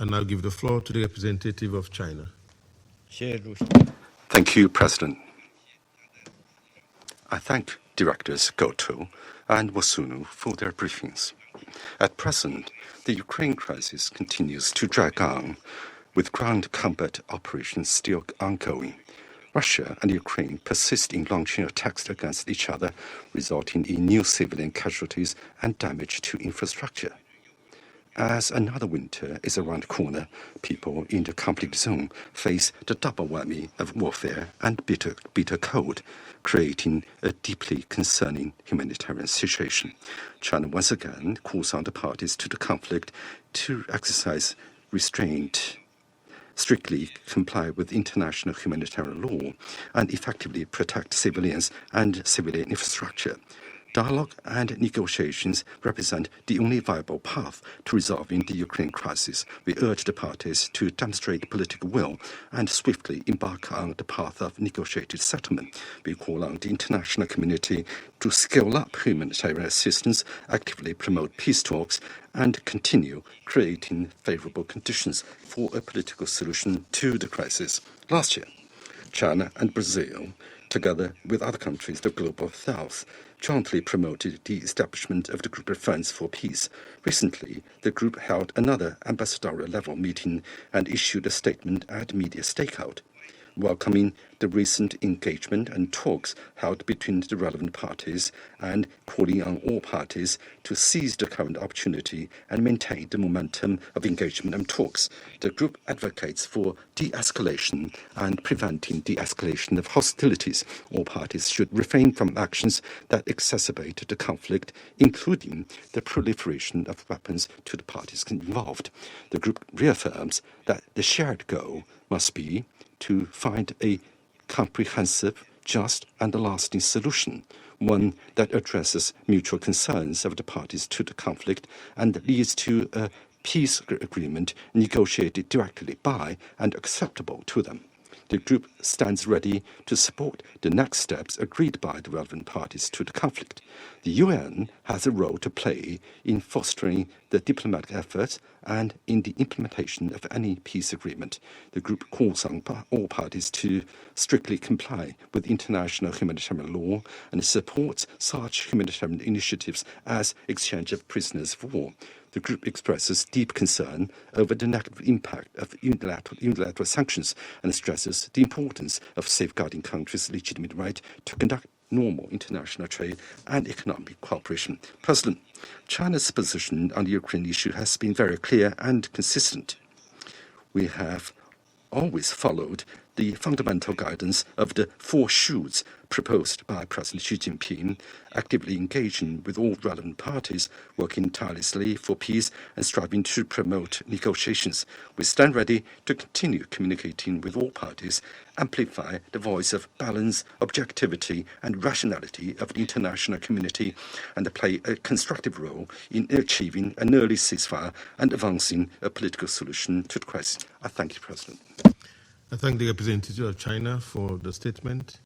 I now give the floor to the representative of China. Thank you, President. I thank Directors Gotoh and Wosornu for their briefings. At present, the Ukraine crisis continues to drag on, with ground combat operations still ongoing. Russia and Ukraine persist in launching attacks against each other, resulting in new civilian casualties and damage to infrastructure. As another winter is around the corner, people in the conflict zone face the double whammy of warfare and bitter cold, creating a deeply concerning humanitarian situation. China once again calls on the parties to the conflict to exercise restraint, strictly comply with international humanitarian law, and effectively protect civilians and civilian infrastructure. Dialogue and negotiations represent the only viable path to resolving the Ukraine crisis. We urge the parties to demonstrate political will and swiftly embark on the path of negotiated settlement. We call on the international community to scale up humanitarian assistance, actively promote peace talks, and continue creating favorable conditions for a political solution to the crisis. Last year, China and Brazil, together with other countries of the global south, jointly promoted the establishment of the Group of Friends for Peace. Recently, the group held another ambassadorial-level meeting and issued a statement at media stakeout, welcoming the recent engagement and talks held between the relevant parties and calling on all parties to seize the current opportunity and maintain the momentum of engagement and talks. The group advocates for de-escalation and preventing the escalation of hostilities. All parties should refrain from actions that exacerbate the conflict, including the proliferation of weapons to the parties involved. The group reaffirms that the shared goal must be to find a comprehensive, just, and lasting solution, one that addresses mutual concerns of the parties to the conflict and leads to a peace agreement negotiated directly by and acceptable to them. The group stands ready to support the next steps agreed by the relevant parties to the conflict. The UN has a role to play in fostering the diplomatic efforts and in the implementation of any peace agreement. The group calls on all parties to strictly comply with international humanitarian law and supports such humanitarian initiatives as exchange of prisoners of war. The group expresses deep concern over the negative impact of unilateral sanctions and stresses the importance of safeguarding countries' legitimate right to conduct normal international trade and economic cooperation. President, China's position on the Ukraine issue has been very clear and consistent. We have always followed the fundamental guidance of the 4 shoots proposed by President Xi Jinping, actively engaging with all relevant parties, working tirelessly for peace and striving to promote negotiations. We stand ready to continue communicating with all parties, amplify the voice of balance, objectivity, and rationality of the international community, and play a constructive role in achieving an early ceasefire and advancing a political solution to the crisis. I thank you, President. I thank the representative of China for the statement.